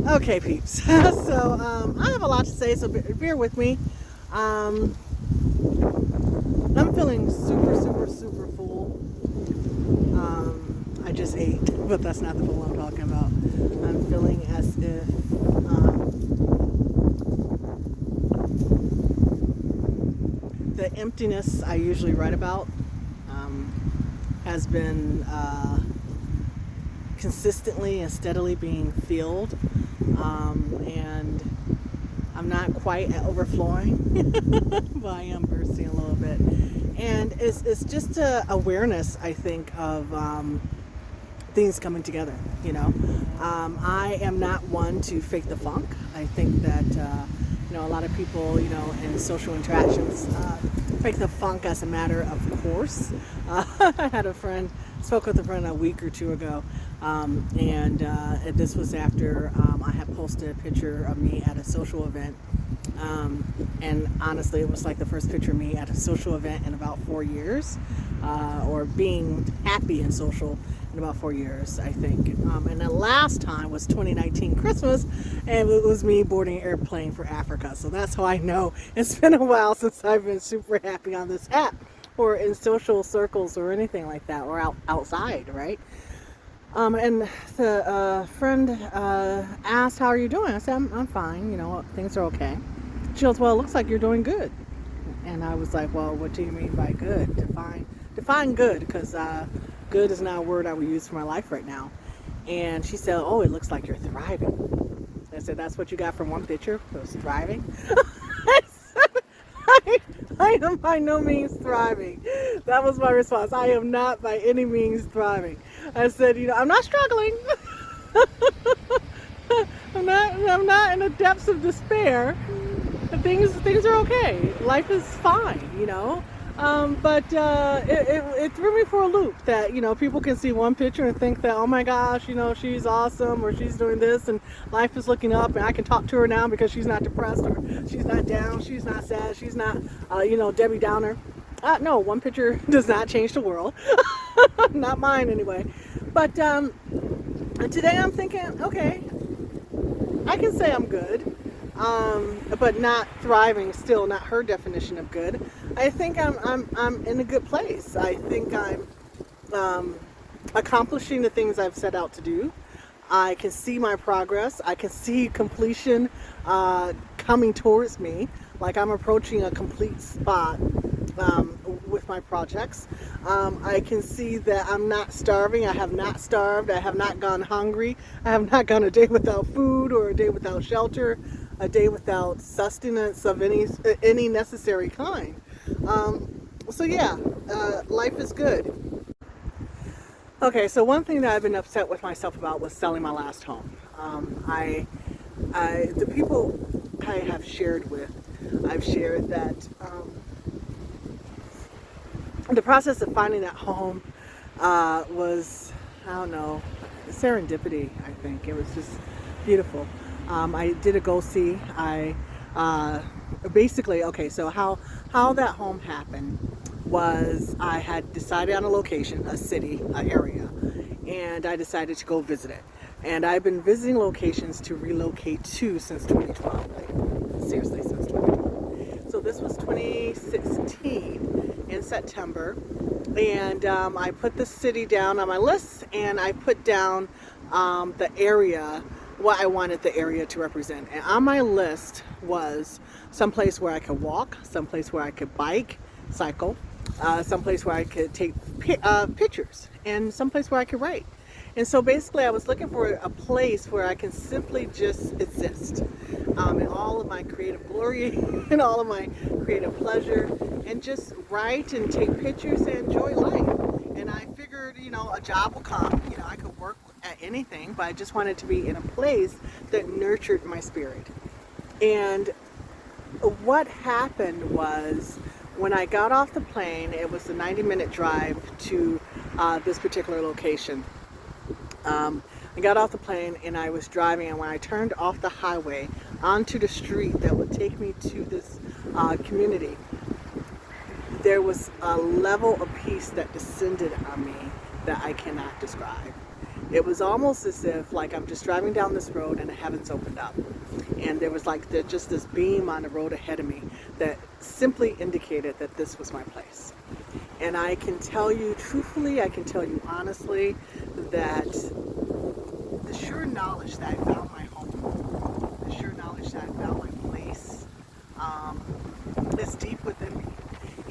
Okay, peeps. So I have a lot to say, so bear with me. Um, I'm feeling super, super, super full. I just ate, but that's not the full I'm talking about. I'm feeling as if the emptiness I usually write about um, has been consistently and steadily being filled. And I'm not quite at overflowing, but I am bursting a little bit. And it's just a awareness, I think, of things coming together. I am not one to fake the funk. I think that a lot of people, in social interactions, fake the funk as a matter of course. I had a friend, spoke with a friend a week or two ago, and this was after I had posted a picture of me at a social event. And honestly, it was like the first picture of me at a social event in about 4 years, or being happy and social in about 4 years, I think. And the last time was 2019 Christmas, and it was me boarding an airplane for Africa. So that's how I know it's been a while since I've been super happy on this app, or in social circles, or anything like that, or outside, right? And the friend asked, "How are you doing?" I said, I'm fine. Things are okay." She goes, "Well, it looks like you're doing good." And I was like, "Well, what do you mean by good? Define good, because good is not a word I would use for my life right now." And she said, "Oh, it looks like you're thriving." I said, "That's what you got from one picture? It was thriving?" I said, I am by no means thriving. That was my response. I am not by any means thriving. I said, I'm not struggling. I'm not in the depths of despair. Things are okay. Life is fine. But it threw me for a loop that people can see one picture and think that, oh my gosh, she's awesome, or she's doing this and life is looking up, and I can talk to her now because she's not depressed, or she's not down, she's not sad, she's not Debbie Downer. No, one picture does not change the world. Not mine anyway. But today I'm thinking, okay, I can say I'm good, but not thriving. Still, not her definition of good. I think I'm in a good place. I think I'm accomplishing the things I've set out to do. I can see my progress. I can see completion coming towards me. Like I'm approaching a complete spot with my projects. I can see that I'm not starving. I have not starved. I have not gone hungry. I have not gone a day without food, or a day without shelter, a day without sustenance of any necessary kind. So yeah, life is good. Okay, so one thing that I've been upset with myself about was selling my last home. The people I have shared with, I've shared that the process of finding that home was, I don't know, serendipity. I think it was just beautiful. I did a go see. I basically, okay, so how that home happened was I had decided on a location, a city, an area, and I decided to go visit it. And I've been visiting locations to relocate to since 2012. Like, seriously, since 2012. So this was 2016 in September, and I put the city down on my list, and I put down the area, what I wanted the area to represent. And on my list was someplace where I could walk, someplace where I could bike, cycle, someplace where I could take pictures, and someplace where I could write. And so basically I was looking for a place where I can simply just exist in all of my creative glory and all of my creative pleasure, and just write and take pictures and enjoy life. And I figured, a job will come, I could work at anything, but I just wanted to be in a place that nurtured my spirit. And what happened was, when I got off the plane, it was a 90-minute drive to this particular location. I got off the plane and I was driving, and when I turned off the highway onto the street that would take me to this community, there was a level of peace that descended on me that I cannot describe. It was almost as if like I'm just driving down this road and the heavens opened up. And there was like just this beam on the road ahead of me that simply indicated that this was my place. And I can tell you truthfully, I can tell you honestly that the sure knowledge that I found my home, the sure knowledge that I found my place, is deep within me.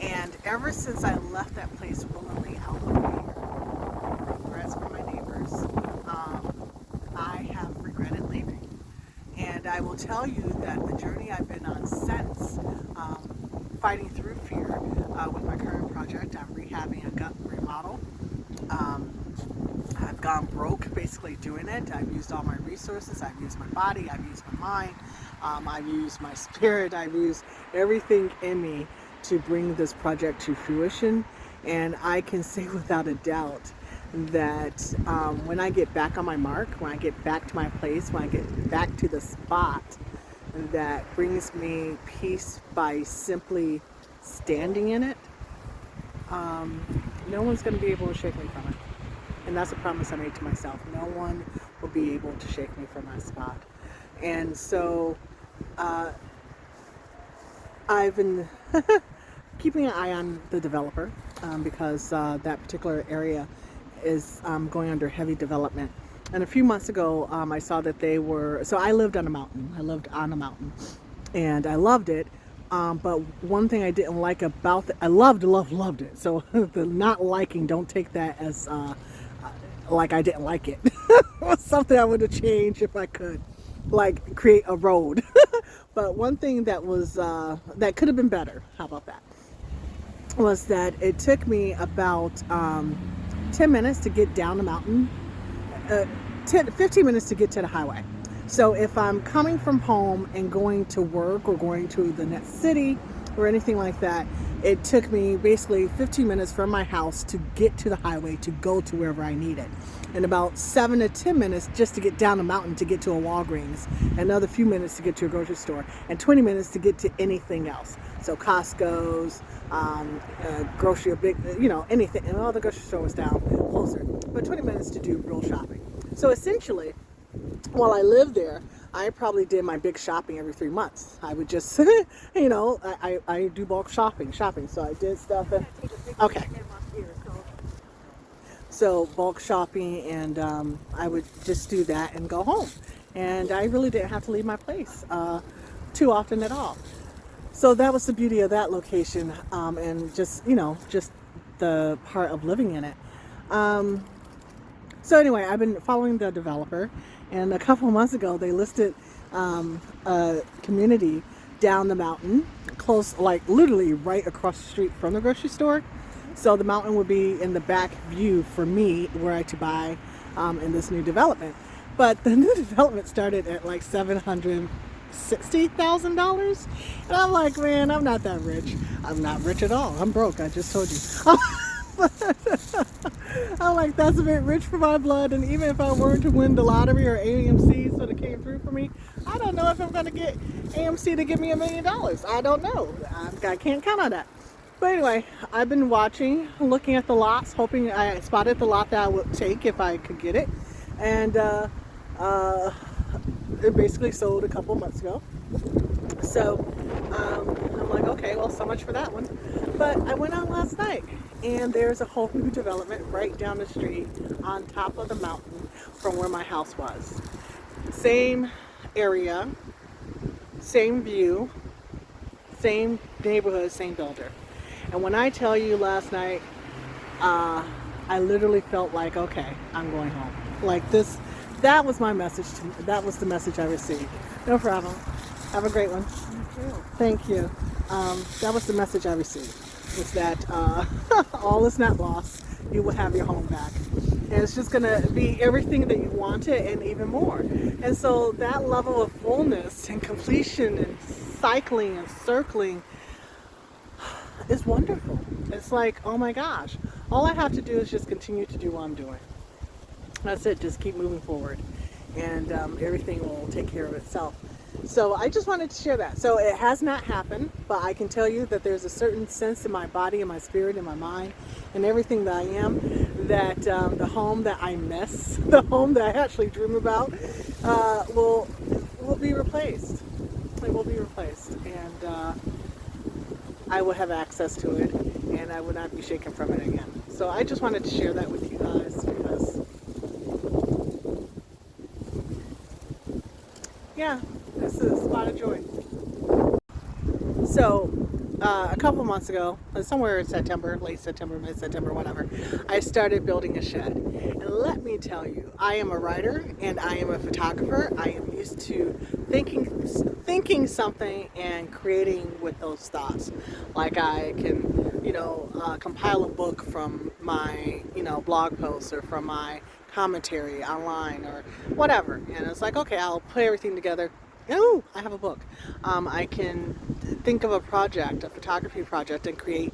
And ever since I left that place willingly out of fear, from threats from my neighbors, I have regretted leaving. And I will tell you that the journey I've been on since, fighting through fear with my current project, I'm rehabbing a gut remodel. I've gone broke basically doing it. I've used all my resources. I've used my body. I've used my mind. I've used my spirit. I've used everything in me to bring this project to fruition. And I can say without a doubt that when I get back on my mark, when I get back to my place, when I get back to the spot that brings me peace by simply standing in it, no one's going to be able to shake me from it. And that's a promise I made to myself. No one will be able to shake me from my spot. And so I've been keeping an eye on the developer because that particular area is going under heavy development. And a few months ago, I saw that they were, so I lived on a mountain. I lived on a mountain and I loved it. But one thing I didn't like about it, I loved it. So the not liking, don't take that as like I didn't like it. It was something I would have changed if I could, like create a road. But one thing that was, that could have been better, how about that, was that it took me about 10 minutes to get down the mountain, 15 minutes to get to the highway. So if I'm coming from home and going to work or going to the next city or anything like that, it took me basically 15 minutes from my house to get to the highway to go to wherever I needed. And about 7 to 10 minutes just to get down the mountain to get to a Walgreens. Another few minutes to get to a grocery store. And 20 minutes to get to anything else. So Costco's, grocery, a big, anything. And all the grocery store was down closer. But 20 minutes to do real shopping. So essentially, while I lived there, I probably did my big shopping every 3 months. I would just, I do bulk shopping. So I did stuff. Okay. So bulk shopping, and I would just do that and go home. And I really didn't have to leave my place too often at all. So that was the beauty of that location, and just the part of living in it. So anyway, I've been following the developer, and a couple of months ago they listed a community down the mountain, close, like literally right across the street from the grocery store. So the mountain would be in the back view for me, were I to buy in this new development. But the new development started at like $760,000, and I'm like, man, I'm not that rich. I'm not rich at all. I'm broke. I just told you. I'm like, that's a bit rich for my blood. And even if I were to win the lottery or AMC sort of came through for me, I don't know if I'm going to get AMC to give me $1 million. I don't know. I can't count on that. But anyway, I've been looking at the lots, hoping I spotted the lot that I would take if I could get it. And it basically sold a couple months ago. So I'm like, okay, well, so much for that one. But I went out last night, and there's a whole new development right down the street on top of the mountain from where my house was. Same area, same view, same neighborhood, same builder. And when I tell you last night, I literally felt like, okay, I'm going home. Like this, that was my message to me. That was the message I received. No problem. Have a great one. Thank you. That was the message I received. Was that all is not lost. You will have your home back. And it's just going to be everything that you wanted and even more. And so that level of fullness and completion and cycling and circling is wonderful. It's like, oh my gosh, all I have to do is just continue to do what I'm doing. That's it. Just keep moving forward. and everything will take care of itself. So I just wanted to share that. So it has not happened, but I can tell you that there's a certain sense in my body and my spirit and my mind and everything that I am, that the home that I miss, the home that I actually dream about, will be replaced. It will be replaced, and I will have access to it, and I will not be shaken from it again. So I just wanted to share that with you guys because, yeah, this is a spot of joy. So, a couple months ago, somewhere in September, late September, mid-September, whatever, I started building a shed. And let me tell you, I am a writer and I am a photographer. I am used to thinking something and creating with those thoughts. Like I can, compile a book from my, blog posts or from my commentary online or whatever. And it's like, okay, I'll put everything together. Oh, I have a book. I can think of a project, a photography project, and create,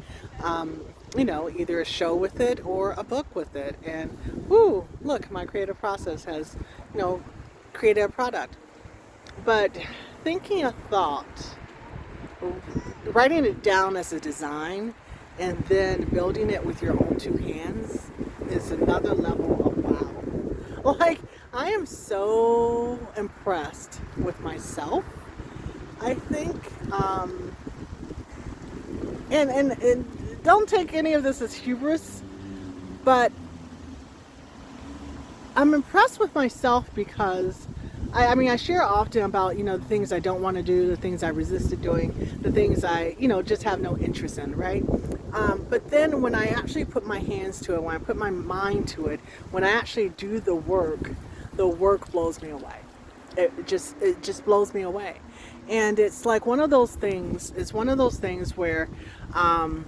either a show with it or a book with it. And, whoo, look, my creative process has, created a product. But thinking a thought, writing it down as a design, and then building it with your own two hands is another level of wow. Like, I am so impressed with myself, I think. And don't take any of this as hubris, but I'm impressed with myself because I share often about, the things I don't want to do, the things I resisted doing, the things I, just have no interest in, right? But then when I actually put my hands to it, when I put my mind to it, when I actually do the work blows me away. It just blows me away. And it's like one of those things where I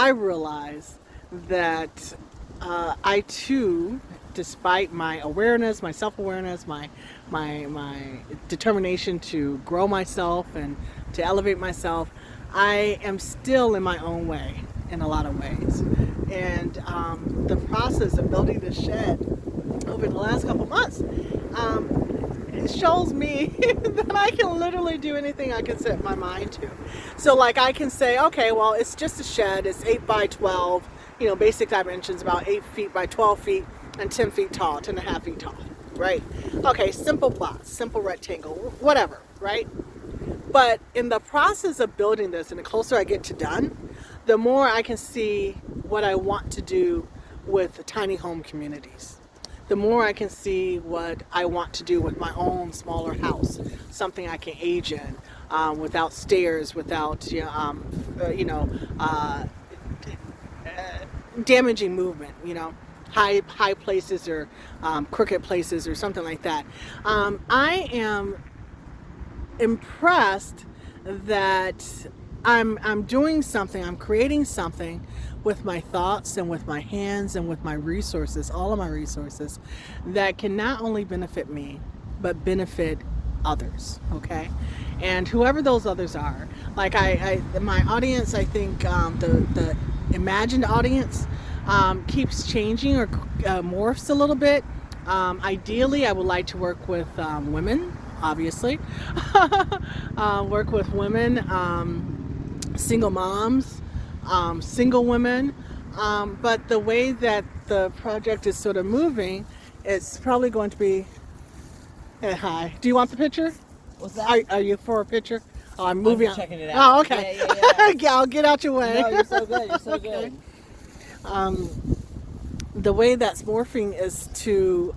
realize that I too, despite my awareness, my self-awareness, my determination to grow myself and to elevate myself, I am still in my own way in a lot of ways. And the process of building this shed over the last couple months, it shows me that I can literally do anything I can set my mind to. So like I can say, okay, well, it's just a shed. It's 8 by 12, basic dimensions, about 8 feet by 12 feet and 10 feet tall, 10.5 feet tall, right? Okay, simple plots, simple rectangle, whatever, right? But in the process of building this, and the closer I get to done, the more I can see what I want to do with tiny home communities. The more I can see what I want to do with my own smaller house, something I can age in, without stairs, without damaging movement, high places or crooked places or something like that. I am impressed that I'm doing something, I'm creating something with my thoughts and with my hands and with my resources, all of my resources, that can not only benefit me, but benefit others, okay? And whoever those others are, like my audience, I think the imagined audience keeps changing or morphs a little bit. Ideally, I would like to work with women, obviously. Work with women, single moms, single women. But the way that the project is sort of moving, it's probably going to be... Hey, hi. Do you want the picture? What's that? Are you for a picture? Oh, I'm moving. I'm checking it out. Oh, okay. Yeah. I'll get out your way. No, you're so good. You're so Okay. good. The way that's morphing is to,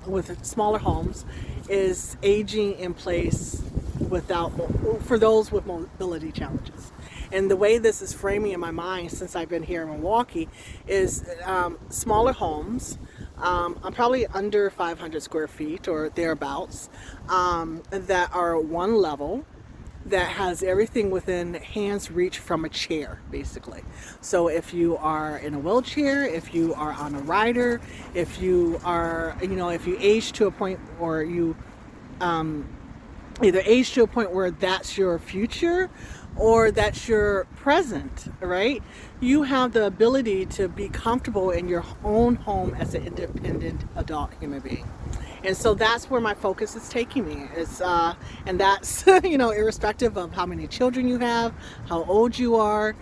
with smaller homes, is aging in place for those with mobility challenges. And the way this is framing in my mind since I've been here in Milwaukee is smaller homes. I'm probably under 500 square feet or thereabouts, that are one level, that has everything within hand's reach from a chair, basically. So if you are in a wheelchair, if you are on a rider, if you are, if you age to a point or you either age to a point where that's your future or that's your present, right? You have the ability to be comfortable in your own home as an independent adult human being. And so that's where my focus is taking me. And that's irrespective of how many children you have, how old you are,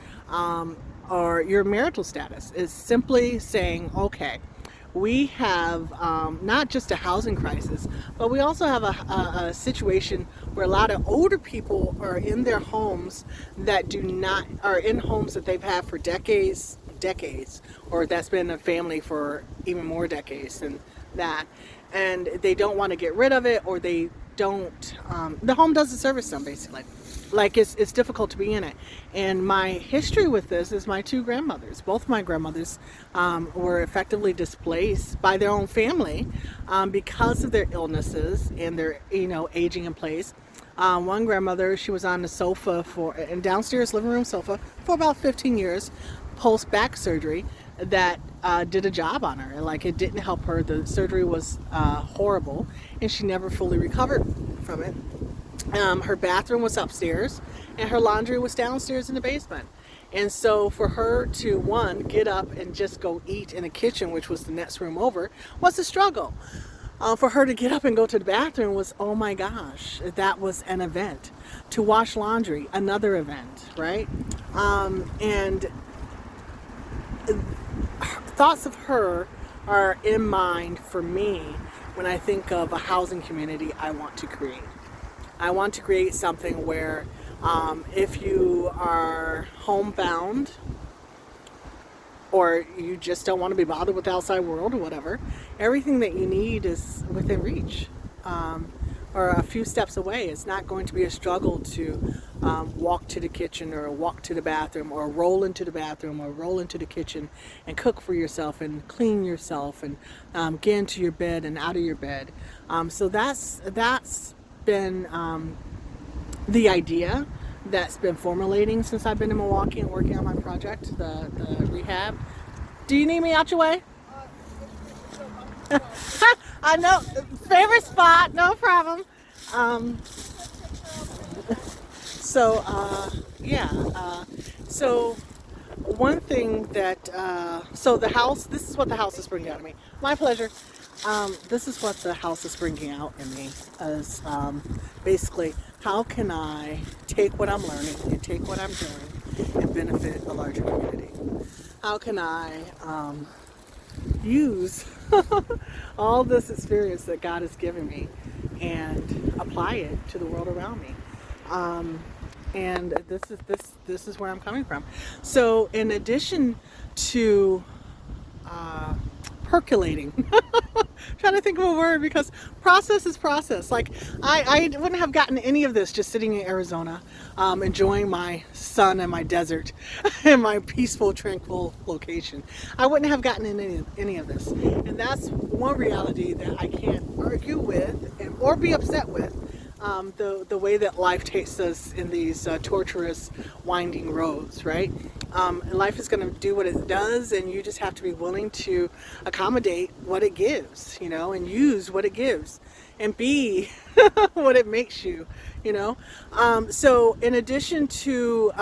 or your marital status. Is simply saying, okay, we have not just a housing crisis, but we also have a situation where a lot of older people are in their homes that are in homes that they've had for decades, or that's been a family for even more decades than that, and they don't want to get rid of it, or they don't. The home doesn't service them, basically. Like it's difficult to be in it. And my history with this is my two grandmothers. Both my grandmothers were effectively displaced by their own family because of their illnesses and their aging in place. One grandmother, she was on the sofa and downstairs living room sofa for about 15 years post back surgery that did a job on her. Like, it didn't help her. The surgery was horrible, and she never fully recovered from it. Her bathroom was upstairs and her laundry was downstairs in the basement. And so for her to, one, get up and just go eat in the kitchen, which was the next room over, was a struggle. For her to get up and go to the bathroom was, oh my gosh, that was an event. To wash laundry, another event, right? And thoughts of her are in mind for me when I think of a housing community I want to create. I want to create something where if you are homebound or you just don't want to be bothered with the outside world or whatever, everything that you need is within reach or a few steps away. It's not going to be a struggle to walk to the kitchen or walk to the bathroom or roll into the bathroom or roll into the kitchen and cook for yourself and clean yourself and get into your bed and out of your bed. So that's been the idea that's been formulating since I've been in Milwaukee and working on my project, the rehab. Do you need me out your way? I know, favorite spot, no problem. So one thing that, so the house, this is what the house is bringing out of me. My pleasure. This is what the house is bringing out in me, as basically, how can I take what I'm learning and take what I'm doing and benefit a larger community? How can I use all this experience that God has given me and apply it to the world around me? And this is where I'm coming from. So in addition to percolating, trying to think of a word, because process is process. Like I wouldn't have gotten any of this just sitting in Arizona, enjoying my sun and my desert and my peaceful, tranquil location. I wouldn't have gotten in any of this. And that's one reality that I can't argue with or be upset with. The way that life takes us in these torturous, winding roads, right? Life is going to do what it does, and you just have to be willing to accommodate what it gives, and use what it gives, and be what it makes you, So in addition to,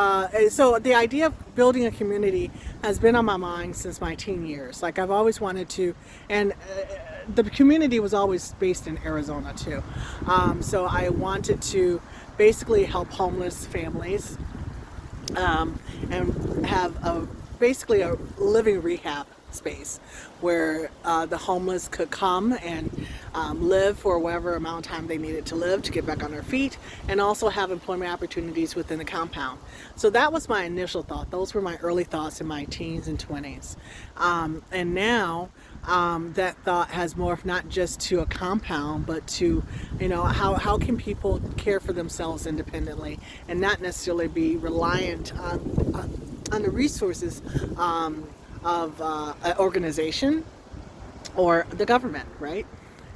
so the idea of building a community has been on my mind since my teen years. Like, I've always wanted to, and the community was always based in Arizona too. So I wanted to basically help homeless families and have basically a living rehab space where the homeless could come and live for whatever amount of time they needed to live to get back on their feet, and also have employment opportunities within the compound. So that was my initial thought. Those were my early thoughts in my teens and 20s. And now that thought has morphed not just to a compound, but to, how can people care for themselves independently and not necessarily be reliant on the resources of an organization or the government, right?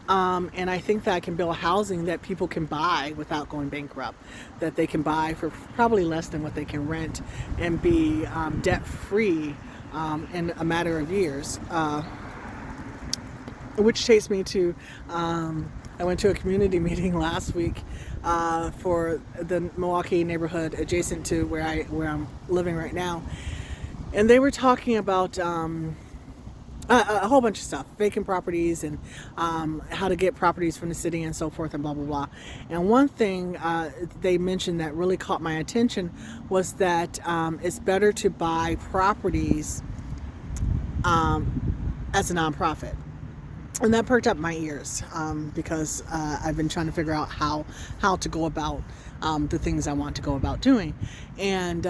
And I think that I can build housing that people can buy without going bankrupt, that they can buy for probably less than what they can rent and be debt-free in a matter of years. Which takes me to I went to a community meeting last week for the Milwaukee neighborhood adjacent to where I'm living right now, and they were talking about a whole bunch of stuff, vacant properties, and how to get properties from the city and so forth and blah blah blah. And one thing they mentioned that really caught my attention was that it's better to buy properties as a nonprofit. And that perked up my ears because I've been trying to figure out how to go about the things I want to go about doing. And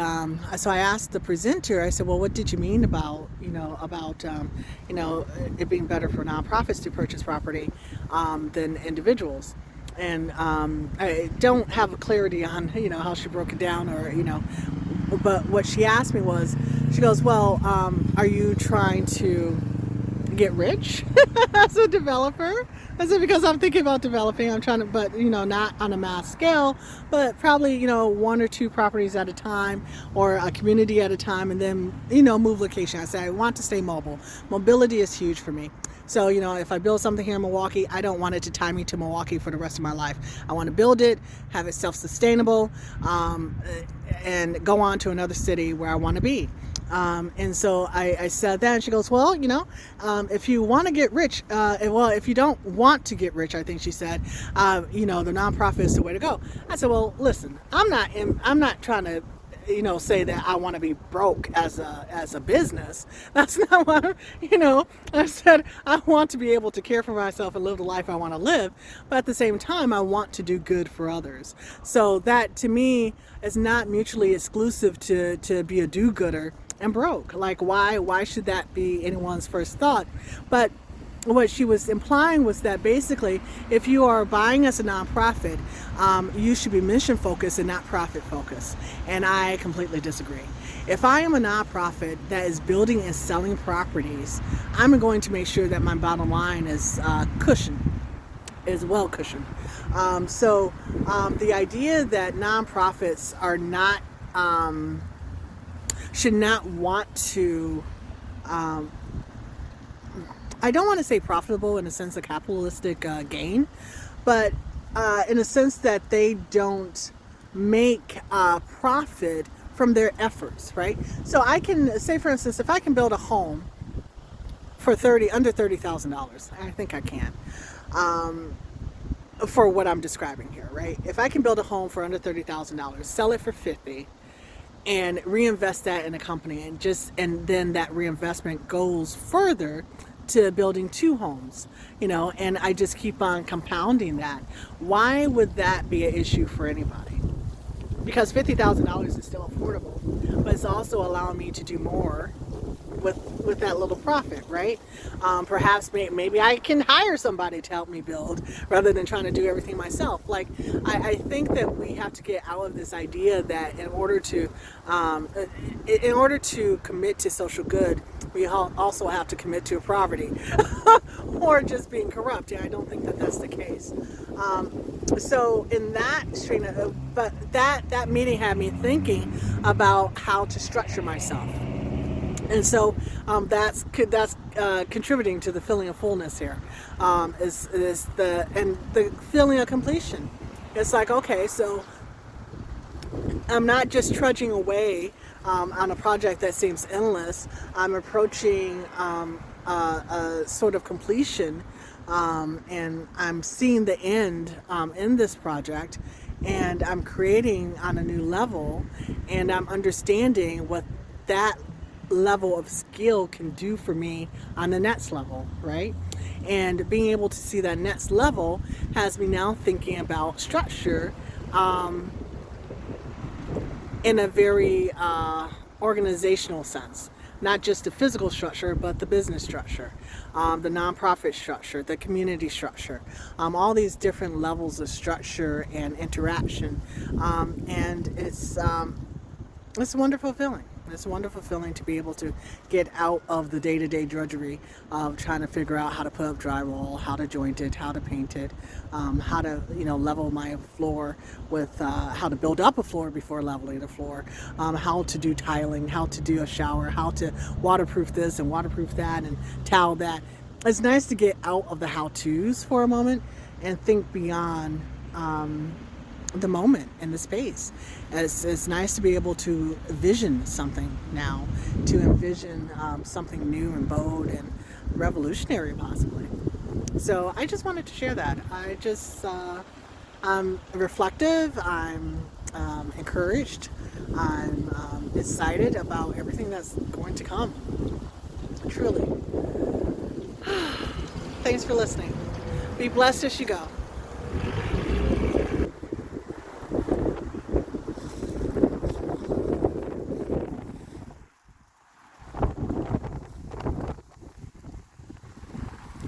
so I asked the presenter, I said, well, what did you mean about it being better for nonprofits to purchase property than individuals? And I don't have a clarity on how she broke it down, or but what she asked me was, she goes, well, are you trying to get rich as a developer? I said, because I'm thinking about developing. I'm trying to, but not on a mass scale, but probably one or two properties at a time, or a community at a time, and then move location. I said I want to stay mobile. Mobility is huge for me. So if I build something here in Milwaukee, I don't want it to tie me to Milwaukee for the rest of my life. I want to build it, have it self-sustainable, and go on to another city where I want to be. And so I said that, and she goes, well, if you want to get rich, if you don't want to get rich, I think she said, the nonprofit is the way to go. I said, well, listen, I'm not trying to, say that I want to be broke as a business. That's not what, I said, I want to be able to care for myself and live the life I want to live. But at the same time, I want to do good for others. So that to me is not mutually exclusive to be a do-gooder and broke. Like, why should that be anyone's first thought? But what she was implying was that basically, if you are buying as a nonprofit, you should be mission focused and not profit focused. And I completely disagree. If I am a nonprofit that is building and selling properties, I'm going to make sure that my bottom line is well cushioned. So the idea that nonprofits are not should not want to, I don't want to say profitable in a sense of capitalistic gain, but in a sense that they don't make profit from their efforts, right? So I can say, for instance, if I can build a home for under $30,000, I think I can, for what I'm describing here, right? If I can build a home for under $30,000, sell it for $50,000, and reinvest that in a company, and then that reinvestment goes further to building two homes, and I just keep on compounding that. Why would that be an issue for anybody? Because $50,000 is still affordable, but it's also allowing me to do more with that little profit, right? Perhaps maybe I can hire somebody to help me build rather than trying to do everything myself. Like, I think that we have to get out of this idea that in order to commit to social good, we also have to commit to poverty or just being corrupt. Yeah, I don't think that that's the case. So in that strain of, but that meeting had me thinking about how to structure myself. And so that's contributing to the feeling of fullness here, is the feeling of completion. It's like, okay, so I'm not just trudging away on a project that seems endless. I'm approaching a sort of completion, and I'm seeing the end in this project, and I'm creating on a new level, and I'm understanding what that level of skill can do for me on the next level, right? And being able to see that next level has me now thinking about structure in a very organizational sense. Not just the physical structure, but the business structure, the nonprofit structure, the community structure, all these different levels of structure and interaction, and it's a wonderful feeling. It's a wonderful feeling to be able to get out of the day-to-day drudgery of trying to figure out how to put up drywall, how to joint it, how to paint it, how to level my floor with how to build up a floor before leveling the floor, how to do tiling, how to do a shower, how to waterproof this and waterproof that and towel that. It's nice to get out of the how-tos for a moment and think beyond the moment and the space. It's nice to be able to envision something now, to envision something new and bold and revolutionary, possibly. So I just wanted to share that. I'm reflective. I'm encouraged. I'm excited about everything that's going to come. Truly. Thanks for listening. Be blessed as you go.